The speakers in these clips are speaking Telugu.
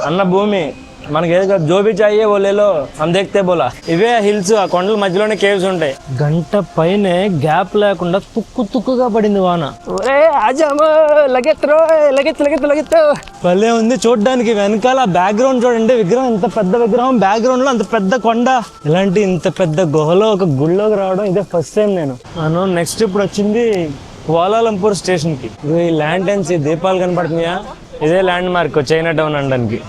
అన్న భూమి మనకి ఏదో జో भी चाहिए वो ले लो हम देखते बोला ఇవే హిల్స్ ఆ కొండల మధ్యలోనే కేవ్స్ ఉంటాయి. గంట పైనే గ్యాప్ లేకుండా తుక్కుగా పడింది వాన. భలే ఉంది చూడడానికి. వెనకాల బ్యాక్గ్రౌండ్ చూడండి, విగ్రహం ఇంత పెద్ద విగ్రహం, బ్యాక్గ్రౌండ్ లో అంత పెద్ద కొండ. ఇలాంటి ఇంత పెద్ద గుహలో ఒక గుళ్ళోకి రావడం ఇదే ఫస్ట్ టైం నేను. నెక్స్ట్ ఇప్పుడు వచ్చింది కోలాలంపూర్ స్టేషన్ కి. ఈ ల్యాంటర్న్స్ ఈ దీపాలు కనపడుతున్నాయా, ఇదే ల్యాండ్ మార్క్ చైనా టౌన్ అనడానికి.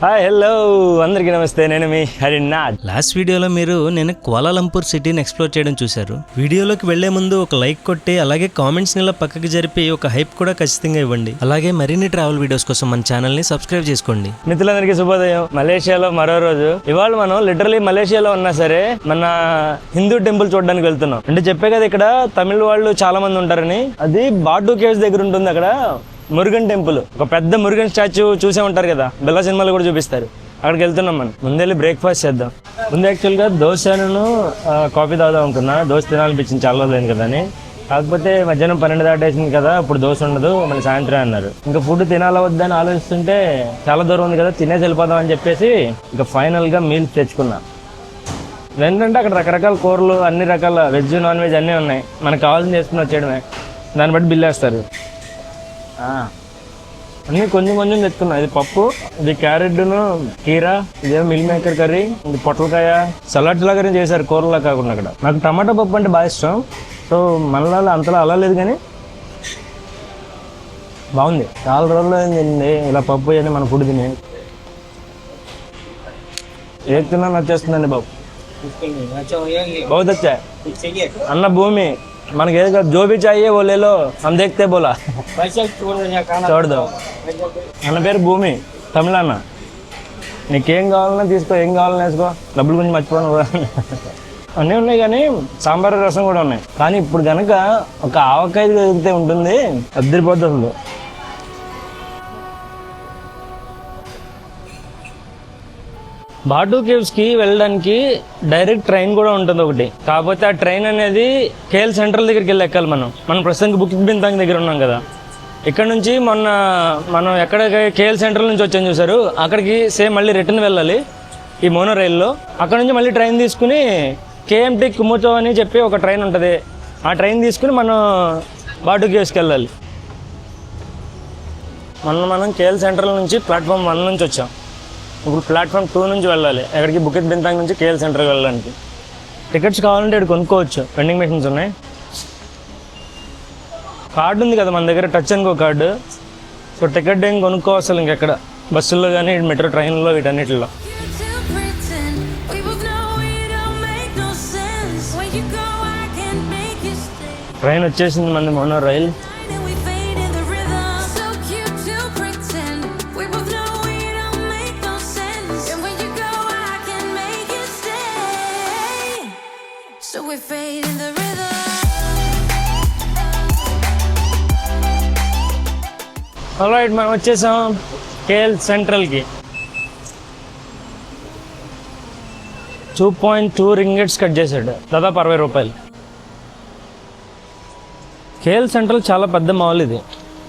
హాయ్ హలో అందరికీ నమస్తే, నేను మీ హరినాథ్. లాస్ట్ వీడియోలో మీరు నేను కోలాలంపూర్ సిటీని ఎక్స్ప్లోర్ చేయడం చూశారు. వీడియోలోకి వెళ్లే ముందు ఒక లైక్ కొట్టి అలాగే కామెంట్స్ ని పక్కకి జరిపి ఒక హైప్ కూడా ఖచ్చితంగా ఇవ్వండి. అలాగే మరిన్ని ట్రావెల్ వీడియోస్ కోసం మన ఛానల్ ని సబ్స్క్రైబ్ చేసుకోండి. మిత్రులందరికీ శుభోదయం. మలేషియాలో మరో రోజు. ఇవాళ మనం లిటరలీ మలేషియాలో ఉన్నా సరే మన హిందూ టెంపుల్ చూడడానికి వెళ్తున్నాం. అంటే చెప్పే కదా ఇక్కడ తమిళ వాళ్ళు చాలా మంది ఉంటారని. అది బాటు కేవ్స్ దగ్గర ఉంటుంది. అక్కడ మురుగన్ టెంపుల్, ఒక పెద్ద మురుగన్ స్టాచ్యూ చూసే ఉంటారు కదా, బిల్లా సినిమాలు కూడా చూపిస్తారు. అక్కడికి వెళ్తున్నాం. మనం ముందెళ్ళి బ్రేక్ఫాస్ట్ చేద్దాం. ముందు యాక్చువల్గా దోశను కాఫీ తాగుదాం అనుకున్నా. దోశ తినాలనిపించింది, చాలా రోజులైంది కదా అని. కాకపోతే మధ్యాహ్నం 12 దాటేసింది కదా, ఇప్పుడు దోశ ఉండదు, మళ్ళీ సాయంత్రం అన్నారు. ఇంకా ఫుడ్ తినాలా వద్దని ఆలోచిస్తుంటే చాలా దూరం ఉంది కదా, తినేసి వెళ్ళిపోదాం అని చెప్పేసి ఇంకా ఫైనల్గా మీల్స్ తెచ్చుకున్నా. ఏంటంటే అక్కడ రకరకాల కూరలు, అన్ని రకాల వెజ్ నాన్ వెజ్ అన్నీ ఉన్నాయి. మనకు కావాల్సింది చేసుకుని వచ్చేయడమే, దాన్ని బట్టి బిల్ వేస్తారు. అన్నీ కొంచెం కొంచెం తెచ్చుకున్నా. ఇది పప్పు, ఇది క్యారెట్ను కీరా, ఇదేమో మిల్ మేకర్ కర్రీ, ఇది పొట్లకాయ, సలాడ్స్ లాగానే చేశారు, కూరలా కాకుండా. అక్కడ నాకు టమాటా పప్పు అంటే బాగా ఇష్టం. సో మనలా అంతలా అలా లేదు కానీ బాగుంది. చాలా రోజులు అయింది ఇలా పప్పు అని మన ఫుడ్ తిని. ఏది తిన్నా నచ్చేస్తుందండి బాబు. बहुत अच्छा అన్న భూమి మనకి ఏదో జో भी चाहिए वो ले लो हम देखते बोला छोड़ दो. అన్న పేరు భూమి, తమిళ అన్న. నీకేం కావాలన్నా తీసుకో, ఏం కావాలన్నా వేసుకో, డబ్బులు కొంచెం మర్చిపోను. అన్నీ ఉన్నాయి కానీ సాంబార్ రసం కూడా ఉన్నాయి. కానీ ఇప్పుడు కనుక ఒక ఆవకాయ దొరికితే ఉంటుంది, అద్దరిపోద్ది అసలు. బాటు కేవ్స్కి వెళ్ళడానికి డైరెక్ట్ ట్రైన్ కూడా ఉంటుంది ఒకటి. కాకపోతే ఆ ట్రైన్ అనేది కేఎల్ సెంట్రల్ దగ్గరికి వెళ్ళి ఎక్కాలి. మనం ప్రస్తుతానికి బుకింగ్ బింతాంగ్ దగ్గర ఉన్నాం కదా. ఇక్కడ నుంచి మనం ఎక్కడ కేఎల్ సెంట్రల్ నుంచి వచ్చాను చూసారు, అక్కడికి సేమ్ మళ్ళీ రిటర్న్ వెళ్ళాలి ఈ మోనో రైల్లో. అక్కడ నుంచి మళ్ళీ ట్రైన్ తీసుకుని కేఎంటీ కుముతో అని చెప్పి ఒక ట్రైన్ ఉంటుంది. ఆ ట్రైన్ తీసుకుని మనం బాటు కేవ్స్కి వెళ్ళాలి. మనం కేఎల్ సెంట్రల్ నుంచి ప్లాట్ఫామ్ 1 నుంచి వచ్చాం. ఇప్పుడు ప్లాట్ఫామ్ 2 నుంచి వెళ్ళాలి ఎక్కడికి, బుకిట్ బింతాంగ్ నుంచి కేఎల్ సెంటర్కి వెళ్ళడానికి. టికెట్స్ కావాలంటే ఇక్కడ కొనుక్కోవచ్చు, వెండింగ్ మెషిన్స్ ఉన్నాయి. కార్డు ఉంది కదా మన దగ్గర, touch and go card. So ticket ఏం కొనుక్కోవసలు ఇంకెక్కడ, బస్సుల్లో కానీ మెట్రో ట్రైన్లో వీటన్నిటిలో. ట్రైన్ వచ్చేసింది మంది మోనో రైల్. ఆల్రైట్, మనం వచ్చేసాం కేఎల్ సెంట్రల్కి. 2.2 రింగిట్స్ కట్ చేశాడు, దాదాపు 60 రూపాయలు. కేఎల్ సెంట్రల్ చాలా పెద్ద మాల్ ఇది,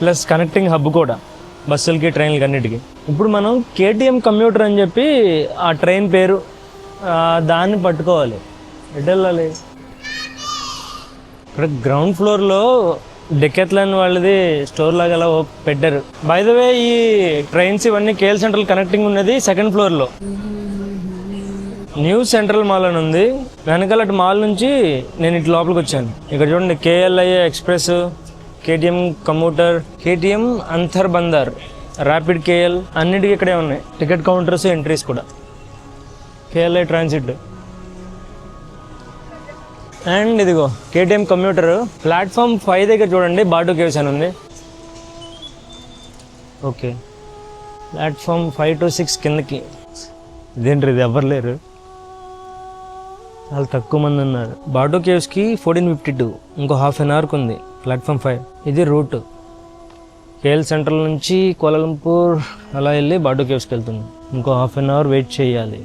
ప్లస్ కనెక్టింగ్ హబ్ కూడా బస్సులకి ట్రైన్లకి అన్నిటికీ. ఇప్పుడు మనం కేటీఎం కమ్యూటర్ అని చెప్పి ఆ ట్రైన్ పేరు, దాన్ని పట్టుకోవాలి. ఎటు వెళ్ళాలి? ఇక్కడ గ్రౌండ్ ఫ్లోర్లో డెకెత్లాన్ వాళ్ళది స్టోర్ లాగా అలా పెట్టారు. బై ద వే ఈ ట్రైన్స్ ఇవన్నీ కేఎల్ సెంట్రల్ కనెక్టింగ్ ఉన్నది 2nd ఫ్లోర్లో. న్యూ సెంట్రల్ మాల్ అని ఉంది. వెనకాల మాల్ నుంచి నేను ఇటు లోపలికి వచ్చాను. ఇక్కడ చూడండి, కేఎల్ఐఏ ఎక్స్ప్రెస్, కేటీఎం కమ్యూటర్, కేటీఎం అంతర్ బందర్, ర్యాపిడ్ కేఎల్ అన్నిటికీ ఇక్కడే ఉన్నాయి. టికెట్ కౌంటర్స్, ఎంట్రీస్ కూడా. కేఎల్ఐ ట్రాన్సిట్ అండ్ ఇదిగో కేటీఎం కమ్యూటర్. ప్లాట్ఫామ్ 5 దగ్గర చూడండి బాటు కేవ్స్ అని ఉంది. ఓకే, ప్లాట్ఫామ్ 5 to 6 కిందకి. ఇదేంటి ఇది, ఎవరు లేరు, చాలా తక్కువ మంది ఉన్నారు. బాటు కేవ్స్కి 14:52, ఇంకో ½ అన్ అవర్కి ఉంది ప్లాట్ఫామ్ 5. ఇది రూట్. కేఎల్ సెంట్రల్ నుంచి కోలాలంపూర్ అలా వెళ్ళి బాటు కేవ్స్కి వెళ్తున్నాం. ఇంకో హాఫ్ అన్ అవర్ వెయిట్ చేయాలి.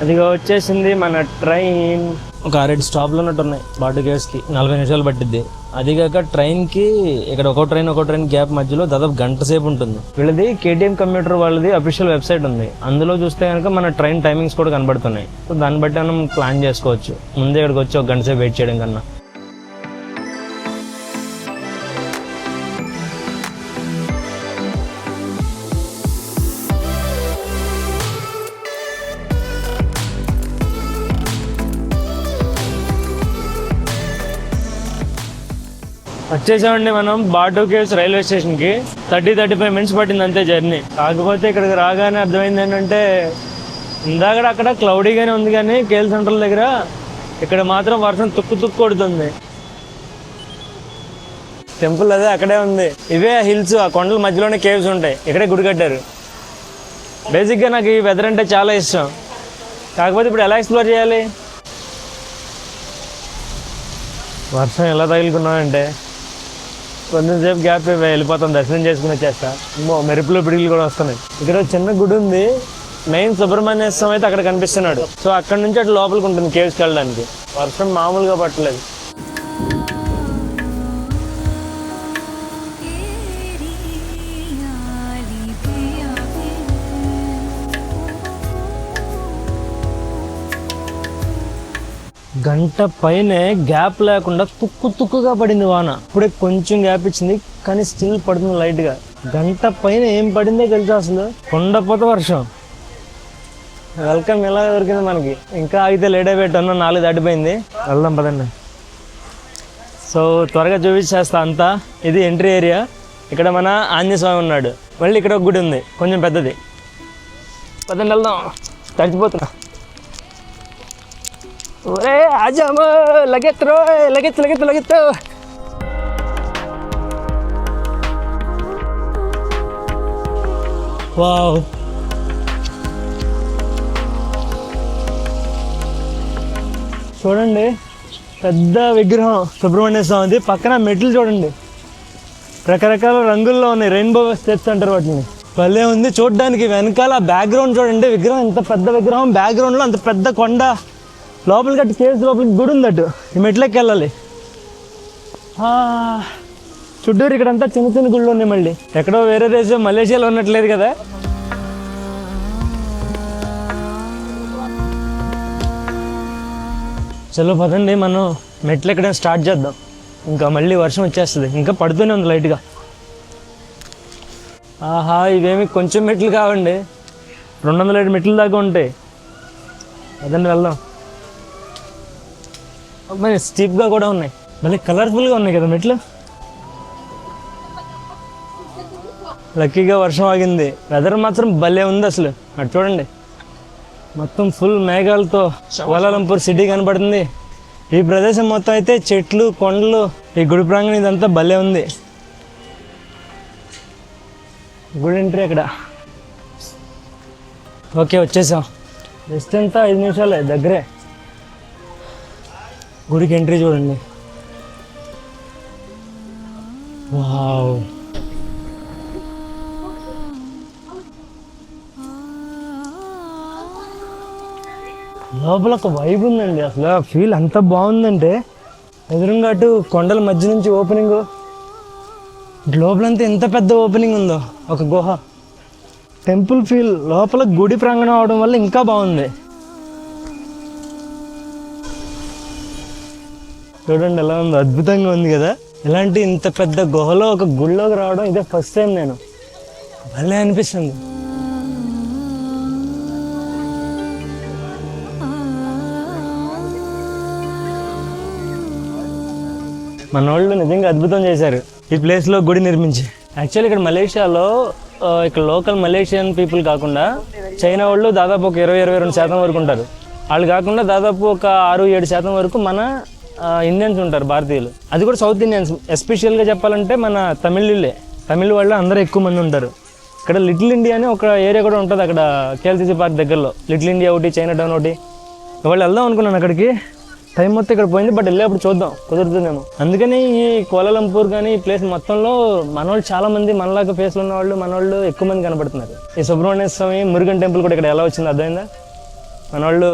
అదిగా వచ్చేసింది మన ట్రైన్. ఒక 6-7 స్టాప్లు ఉన్నట్టు ఉన్నాయి బాటు కేవ్స్కి. 40 నిమిషాలు పట్టిద్ది. అదిగాక ట్రైన్కి ఇక్కడ ఒక్కో ట్రైన్ గ్యాప్ మధ్యలో దాదాపు గంట సేపు ఉంటుంది. వీళ్ళది కేటీఎం కంప్యూటర్ వాళ్ళది అఫీషియల్ వెబ్సైట్ ఉంది. అందులో చూస్తే కనుక మన ట్రైన్ టైమింగ్స్ కూడా కనబడుతున్నాయి. సో దాన్ని బట్టి మనం ప్లాన్ చేసుకోవచ్చు, ముందే ఇక్కడికి వచ్చి 1 గంట సేపు వెయిట్ చేయడం కన్నా. వచ్చేసామండి మనం బాటు కేవ్స్ రైల్వే స్టేషన్కి. 30-35 మినిట్స్ పట్టింది అంతే జర్నీ. కాకపోతే ఇక్కడికి రాగానే అర్థమైంది ఏంటంటే ఇందాక అక్కడ క్లౌడీగానే ఉంది, కానీ కేఎల్ సెంట్రల్ దగ్గర ఇక్కడ మాత్రం వర్షం తుక్కు కొడుతుంది. టెంపుల్ అదే అక్కడే ఉంది. ఇవే హిల్స్, ఆ కొండల మధ్యలోనే కేవ్స్ ఉంటాయి. ఇక్కడే గుడి కట్టారు. బేసిక్గా నాకు ఈ వెదర్ అంటే చాలా ఇష్టం. కాకపోతే ఇప్పుడు ఎలా ఎక్స్ప్లోర్ చేయాలి? వర్షం ఎలా తగులుకున్నామంటే కొంచెంసేపు గ్యాప్ వెళ్ళిపోతాం, దర్శనం చేసుకుని వచ్చేస్తా. మెరుపులు పిడుగులు కూడా వస్తున్నాయి. ఇక్కడ చిన్న గుడి ఉంది, మెయిన్ సుబ్రహ్మణ్య స్వామి అయితే అక్కడ కనిపిస్తున్నాడు. సో అక్కడ నుంచి అటు లోపలికి ఉంటుంది కేవ్స్కి వెళ్ళడానికి. వర్షం మామూలుగా పట్టలేదు. గంట పైనే గ్యాప్ లేకుండా తుక్కుగా పడింది వాన. ఇప్పుడే కొంచెం గ్యాప్ ఇచ్చింది, కానీ స్టిల్ పడుతుంది లైట్గా. గంట పైన ఏం పడిందే తెలుసు అసలు. కొండపోత వర్షం. వెల్కమ్ ఎలా దొరికింది మనకి. ఇంకా ఆగితే లేట్ అయిపోయాను, 4 దాటిపోయింది. వెళ్దాం పదండి. సో త్వరగా చూపించేస్తా అంతా. ఇది ఎంట్రీ ఏరియా. ఇక్కడ మన ఆంజనేయ స్వామి ఉన్నాడు. మళ్ళీ ఇక్కడ ఒక గుడి ఉంది, కొంచెం పెద్దది. పదండి వెళ్దాం. తడిచిపోతున్నా. ఒరే ఆజాము, లగెత్తు. వావ్, చూడండి పెద్ద విగ్రహం సుబ్రహ్మణ్య స్వామిది. పక్కన మెట్లు చూడండి, రకరకాల రంగుల్లో ఉన్నాయి. రెయిన్బో స్టెప్స్ అంటారు వాటిని. భలే ఉంది చూడడానికి. వెనకాల బ్యాక్గ్రౌండ్ చూడండి, విగ్రహం ఎంత పెద్ద విగ్రహం, బ్యాక్గ్రౌండ్లో అంత పెద్ద కొండ. లోపలికి అటు కేవ్స్ లోపలికి గుడి ఉందట్టు. ఈ మెట్లకి వెళ్ళాలి. చుట్టూరు ఇక్కడంతా చిన్న గుళ్ళు ఉన్నాయి. మళ్ళీ ఎక్కడో వేరే దేశం మలేషియాలో ఉన్నట్లేదు కదా. చలో పదండి, మనం మెట్లు ఎక్కడైనా స్టార్ట్ చేద్దాం. ఇంకా మళ్ళీ వర్షం వచ్చేస్తుంది. ఇంకా పడుతూనే ఉంది లైట్గా. ఆహా, ఇవేమి కొంచెం మెట్లు కావండి, 207 మెట్ల దాకా ఉంటాయి. అదండి వెళ్దాం. మరి స్టీప్గా కూడా ఉన్నాయి, మళ్ళీ కలర్ఫుల్గా ఉన్నాయి కదా మెట్లు. లక్కీగా వర్షం ఆగింది. వెదర్ మాత్రం భలే ఉంది అసలు. అటు చూడండి, మొత్తం ఫుల్ మేఘాలతో కోలాలంపూర్ సిటీ కనబడుతుంది. ఈ ప్రదేశం మొత్తం అయితే చెట్లు, కొండలు, ఈ గుడి ప్రాంగణం ఇదంతా భలే ఉంది. గుడి ఎంట్రీ అక్కడ. ఓకే, వచ్చేసాం. జస్ట్ అంతా 5 నిమిషాలే, దగ్గరే. గుడికి ఎంట్రీ చూడండి. వావ్, లోపల ఒక వైబ్ ఉందండి. అసలు ఫీల్ అంత బాగుందంటే, ఎదురుగా అటు కొండల మధ్య నుంచి ఓపెనింగ్, లోపలంతా ఎంత పెద్ద ఓపెనింగ్ ఉందో. ఒక గుహ, టెంపుల్ ఫీల్. లోపల గుడి ప్రాంగణం అవడం వల్ల ఇంకా బాగుంది. చూడండి ఎలా ఉందో, అద్భుతంగా ఉంది కదా. ఇలాంటి ఇంత పెద్ద గుహలో ఒక గుళ్ళోకి రావడం ఇదే ఫస్ట్ టైం నేను. భలే అనిపిస్తుంది. మన వాళ్ళు నిజంగా అద్భుతం చేశారు ఈ ప్లేస్లో గుడి నిర్మించి. యాక్చువల్లీ ఇక్కడ మలేషియాలో ఇక్కడ లోకల్ మలేషియన్ పీపుల్ కాకుండా చైనా వాళ్ళు దాదాపు ఒక 20-22% వరకు ఉంటారు. వాళ్ళు కాకుండా దాదాపు ఒక 6-7% వరకు మన ఇండియన్స్ ఉంటారు, భారతీయులు. అది కూడా సౌత్ ఇండియన్స్. ఎస్పెషల్గా చెప్పాలంటే మన తమిళ వాళ్ళు అందరూ ఎక్కువ మంది ఉంటారు. ఇక్కడ లిటిల్ ఇండియా అని ఒక ఏరియా కూడా ఉంటుంది అక్కడ KLCC పార్క్ దగ్గరలో. లిటిల్ ఇండియా ఒకటి, చైనా టౌన్ ఒకటి. వాళ్ళు వెళ్దాం అనుకున్నాను అక్కడికి. టైం మొత్తం ఇక్కడ పోయింది, బట్ వెళ్ళేప్పుడు చూద్దాం కుదురుతుందేమో. అందుకని ఈ కోలాలంపూర్ కానీ ఈ ప్లేస్ మొత్తంలో మనోళ్ళు చాలా మంది మనలాగా ఫేస్లో ఉన్న వాళ్ళు మనోళ్ళు ఎక్కువ మంది కనబడుతున్నారు. ఈ సుబ్రహ్మణ్య స్వామి మురుగన్ టెంపుల్ కూడా ఇక్కడ ఎలా వచ్చింది అర్థమైందా? మనోళ్ళు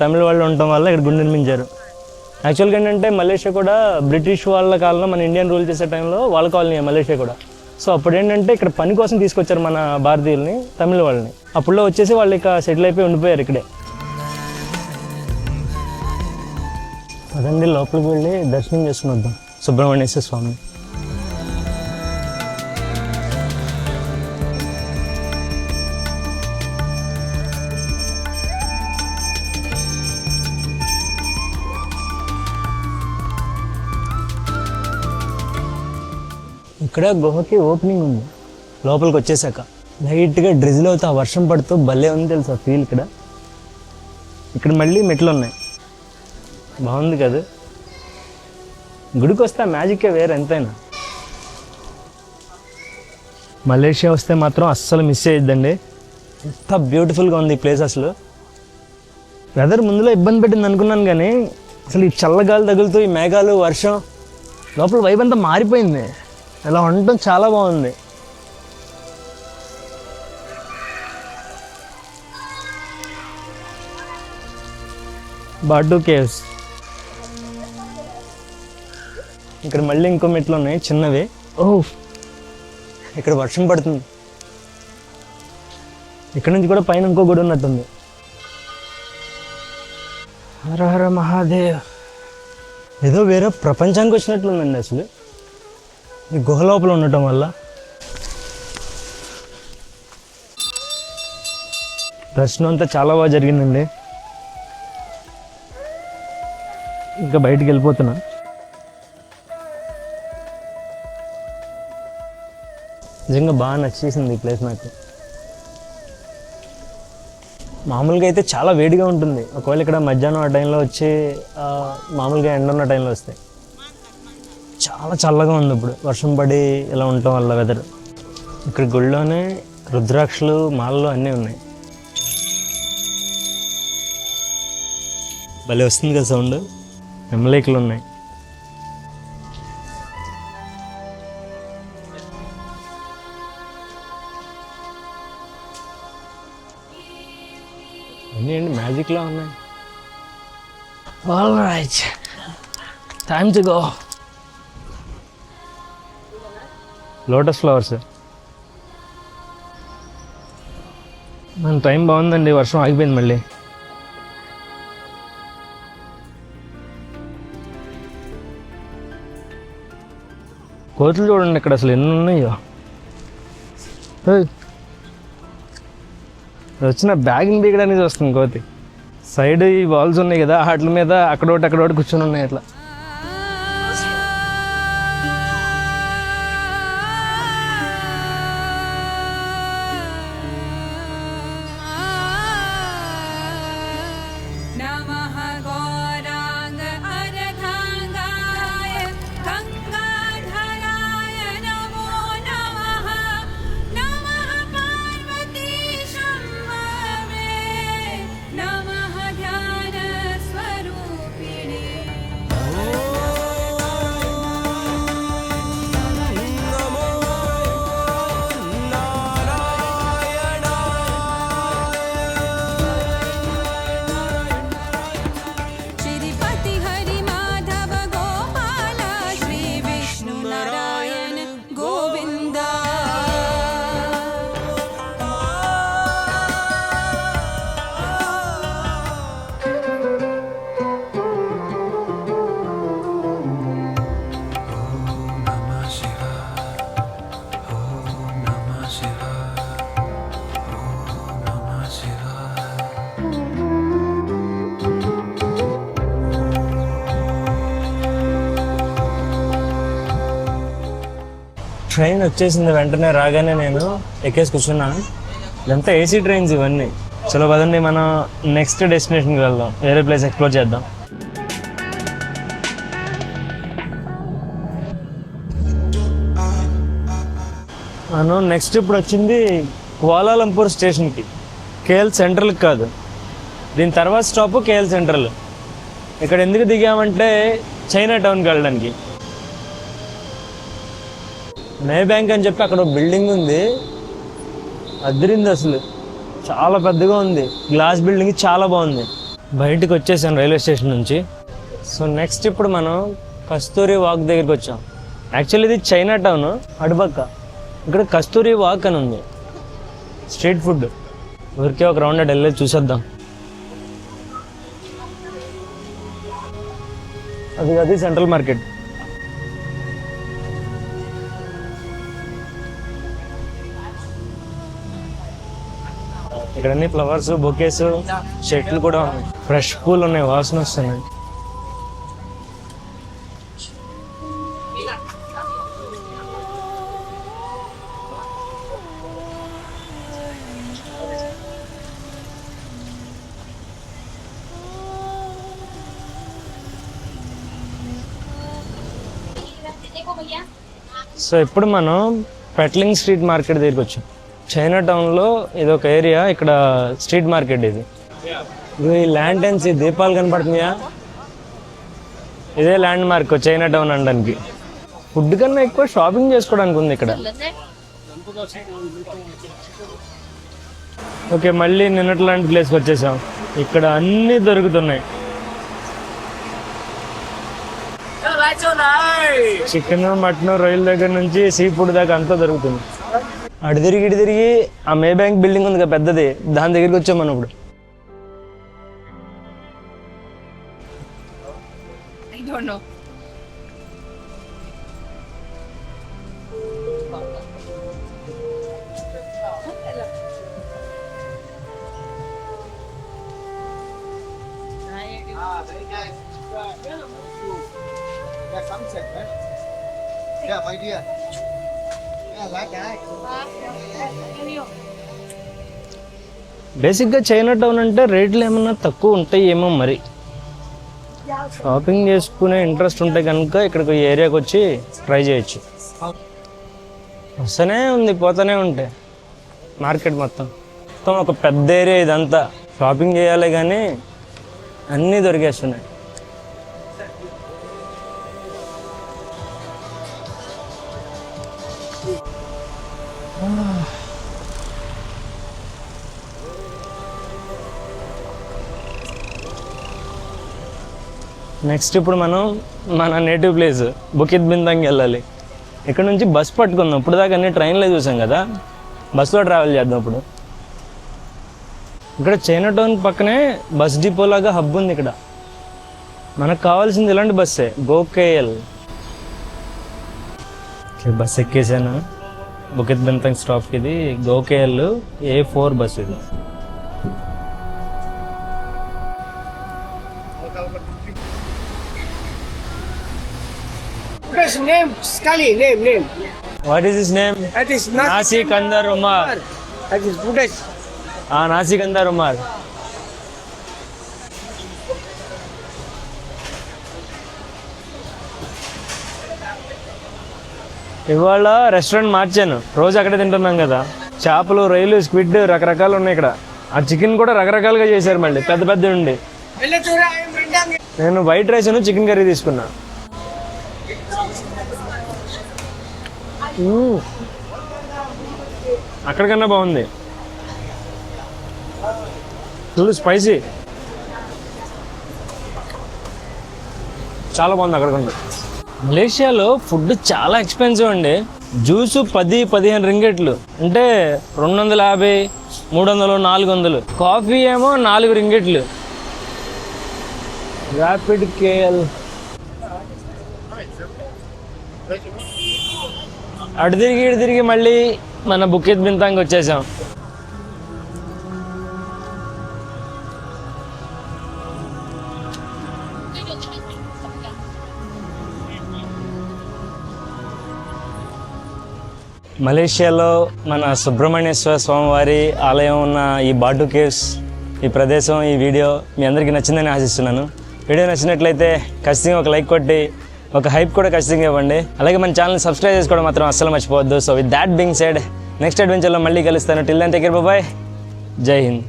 తమిళ వాళ్ళు ఉండటం వల్ల ఇక్కడ గుడి నిర్మించారు. యాక్చువల్గా ఏంటంటే మలేషియా కూడా బ్రిటిష్ వాళ్ళ కాలంలో మన ఇండియన్ రూల్ చేసే టైంలో వాళ్ళ కాలనీ మలేషియా కూడా. సో అప్పుడు ఏంటంటే ఇక్కడ పని కోసం తీసుకొచ్చారు మన భారతీయుల్ని, తమిళ వాళ్ళని. అప్పుడులో వచ్చేసి వాళ్ళు ఇక సెటిల్ అయిపోయి ఉండిపోయారు ఇక్కడే. అదండి లోపలికి వెళ్ళి దర్శనం చేసుకుని వద్దాం సుబ్రహ్మణ్యేశ్వర స్వామి. ఇక్కడ గుహకి ఓపెనింగ్ ఉంది. లోపలికి వచ్చేసాక లైట్గా డ్రిజిల్ అవుతా వర్షం పడుతూ భలే ఉంది తెలుసా ఫీల్. ఇక్కడ మళ్ళీ మెట్లు ఉన్నాయి, బాగుంది కదా. గుడికి వస్తే మ్యాజిక్కే వేరే ఎంతైనా. మలేషియా వస్తే మాత్రం అస్సలు మిస్ చేయొద్దండి, ఎంత బ్యూటిఫుల్గా ఉంది ఈ ప్లేస్. అసలు వెదర్ ముందులో ఇబ్బంది పెట్టింది అనుకున్నాను, కానీ అసలు ఈ చల్లగాలి తగులుతూ ఈ మేఘాలు వర్షం లోపల వైబ్ అంతా మారిపోయింది. ఇలా ఉండటం చాలా బాగుంది. బాటు కేవ్స్. ఇక్కడ మళ్ళీ ఇంకో మెట్లు ఉన్నాయి చిన్నవి. ఓహ్, ఇక్కడ వర్షం పడుతుంది. ఇక్కడ నుంచి కూడా పైన ఇంకో గుడి ఉన్నట్టుంది. హర హర మహాదేవ్. ఏదో వేరే ప్రపంచానికి వచ్చినట్లుందండి అసలు ఈ గుహ లోపల ఉండటం వల్ల. దర్శనం అంతా చాలా బాగా జరిగిందండి. ఇంకా బయటికి వెళ్ళిపోతున్నా. నిజంగా బాగా నచ్చేసింది ఈ ప్లేస్ నాకు. మామూలుగా అయితే చాలా వేడిగా ఉంటుంది, ఒకవేళ ఇక్కడ మధ్యాహ్నం ఆ టైంలో వచ్చి మామూలుగా ఎండ ఉన్న టైంలో వస్తాయి. చాలా చల్లగా ఉంది ఇప్పుడు వర్షం పడి ఇలా ఉండటం వల్ల వెదర్. ఇక్కడ గుళ్ళోనే రుద్రాక్షలు మాలలు అన్నీ ఉన్నాయి. భలే వస్తుంది కదా సౌండ్. ఎమ్లేకులు ఉన్నాయి. అన్నీ అండి మ్యాజిక్లా ఉన్నాయి. All right, time to go. Lotus flowers. మన టైం బాగుందండి, వర్షం ఆగిపోయింది మళ్ళీ. కోతులు చూడండి ఇక్కడ అసలు ఎన్ని ఉన్నాయో. వచ్చిన బ్యాగ్ని దిగడానికి వస్తుంది కోతి. సైడ్ ఈ వాల్స్ ఉన్నాయి కదా, వాటి మీద అక్కడోటి కూర్చొని ఉన్నాయి అట్లా. ట్రైన్ వచ్చేసింది. వెంటనే రాగానే నేను ఎక్కేసి కూర్చున్నాను. ఇదంతా ఏసీ ట్రైన్స్ ఇవన్నీ. చలో పదండి, మనం నెక్స్ట్ డెస్టినేషన్కి వెళ్దాం, వేరే ప్లేస్ ఎక్స్ప్లోర్ చేద్దాం. మనం నెక్స్ట్ ఇప్పుడు వచ్చింది కోలాలంపూర్ స్టేషన్కి, కేఎల్ సెంట్రల్కి కాదు. దీని తర్వాత స్టాప్ కేఎల్ సెంట్రల్. ఇక్కడ ఎందుకు దిగామంటే చైనా టౌన్కి వెళ్ళడానికి. మే బ్యాంక్ అని చెప్పి అక్కడ బిల్డింగ్ ఉంది, అదిరింది అసలు, చాలా పెద్దగా ఉంది, గ్లాస్ బిల్డింగ్ చాలా బాగుంది. బయటకు వచ్చేసాను రైల్వే స్టేషన్ నుంచి. సో నెక్స్ట్ ఇప్పుడు మనం కస్తూరి వాక్ దగ్గరికి వచ్చాం. యాక్చువల్లీ ఇది చైనా టౌన్ అటుపక్క, ఇక్కడ కస్తూరి వాక్ అని ఉంది, స్ట్రీట్ ఫుడ్. ఊరికే ఒక రౌండ్ అటు వెళ్ళి చూసేద్దాం. అది సెంట్రల్ మార్కెట్. ఇక్కడ అన్ని ఫ్లవర్స్, బొకేస్, చెట్లు కూడా ఉన్నాయి, ఫ్రెష్ పూలు ఉన్నాయి, వాసన వస్తున్నాయి. సో ఇప్పుడు మనం పెట్లింగ్ స్ట్రీట్ మార్కెట్ దగ్గరికి వచ్చాం. చైనా టౌన్లో ఇది ఒక ఏరియా, ఇక్కడ స్ట్రీట్ మార్కెట్ ఇది. ఈ ల్యాంటర్న్స్, ఈ దీపాలు కనపడుతున్నాయా, ఇదే ల్యాండ్ మార్క్ చైనా టౌన్ అనడానికి. ఫుడ్ కన్నా ఎక్కువ షాపింగ్ చేసుకోవడానికి ఉంది ఇక్కడ. ఓకే, మళ్ళీ నిన్నట్లాంటి ప్లేస్కి వచ్చేసాం. ఇక్కడ అన్నీ దొరుకుతున్నాయి, చికెన్, మటన్, రొయ్యల దగ్గర నుంచి సీ ఫుడ్ దాకా అంతా దొరుకుతుంది. అటు తిరిగి ఇటు తిరిగి ఆ మే బ్యాంక్ బిల్డింగ్ ఉంది కదా పెద్దది, దాని దగ్గరికి వచ్చాం మనం ఇప్పుడు. Yeah, my dear. Yeah, like that. బేసిక్గా చైనా టౌన్ అంటే రేట్లు ఏమన్నా తక్కువ ఉంటాయి ఏమో మరి. షాపింగ్ చేసుకునే ఇంట్రెస్ట్ ఉంటే కనుక ఇక్కడికి ఏరియాకి వచ్చి ట్రై చేయొచ్చు. వస్తూనే ఉంది, పోతూనే ఉంటాయి మార్కెట్ మొత్తం. మొత్తం ఒక పెద్ద ఏరియా ఇదంతా. షాపింగ్ చేయాలి కానీ అన్నీ దొరికేస్తున్నాయి. నెక్స్ట్ ఇప్పుడు మనం మన నేటివ్ ప్లేస్ బుకిత్ బింతాంగ్కి వెళ్ళాలి. ఇక్కడ నుంచి బస్ పట్టుకుందాం. ఇప్పుడు దాకా అన్ని ట్రైన్లో చూసాం కదా, బస్సులో ట్రావెల్ చేద్దాం ఇప్పుడు. ఇక్కడ చైనా టౌన్ పక్కనే బస్ డిపో లాగా హబ్ ఉంది. ఇక్కడ మనకు కావాల్సింది ఇలాంటి బస్సే, గోకేఎల్. బస్ ఎక్కేసాను బుకిత్ బింతాంగ్ స్టాప్కి. ఇది గోకేఎల్ A4 బస్ ఇది. His name, Scully, name. What is his name? That is నాసికందర్ ఉమర్. That is Buddhist. నాసికందర్ ఉమర్. ఇవాళ రెస్టారెంట్ మార్చాను, రోజు అక్కడే తింటున్నాం కదా. చేపలు, రొయ్యలు, స్క్విడ్ రకరకాలు ఉన్నాయి ఇక్కడ. ఆ చికెన్ కూడా రకరకాలుగా చేశారు, మళ్ళీ పెద్ద పెద్ద ఉండి. నేను వైట్ రైస్ చికెన్ కర్రీ తీసుకున్నా. అక్కడికన్నా బాగుంది, చూడు, స్పైసీ, చాలా బాగుంది అక్కడికన్నా. మలేషియాలో ఫుడ్ చాలా ఎక్స్పెన్సివ్ అండి. జ్యూసు 10-15 రింగెట్లు అంటే 250, 300, 400. కాఫీ ఏమో 4 రింగెట్లు. Rapid KL. అటు తిరిగి ఇటు తిరిగి మళ్ళీ మన బుకిత్ బింతాంగ్ వచ్చేసాం. మలేషియాలో మన సుబ్రహ్మణ్యేశ్వర స్వామివారి ఆలయం ఉన్న ఈ బాటు కేవ్స్, ఈ ప్రదేశం, ఈ వీడియో మీ అందరికీ నచ్చిందని ఆశిస్తున్నాను. వీడియో నచ్చినట్లయితే ఖచ్చితంగా ఒక లైక్ కొట్టి ఒక హైప్ కూడా ఖచ్చితంగా ఇవ్వండి. అలాగే మన ఛానల్ని సబ్స్క్రైబ్ చేసుకోవడం మాత్రం అస్సలు మర్చిపోవద్దు. So with that being said, next అడ్వెంచర్లో మళ్ళీ కలుస్తాను. Till then take care, bye bye, జై హింద్.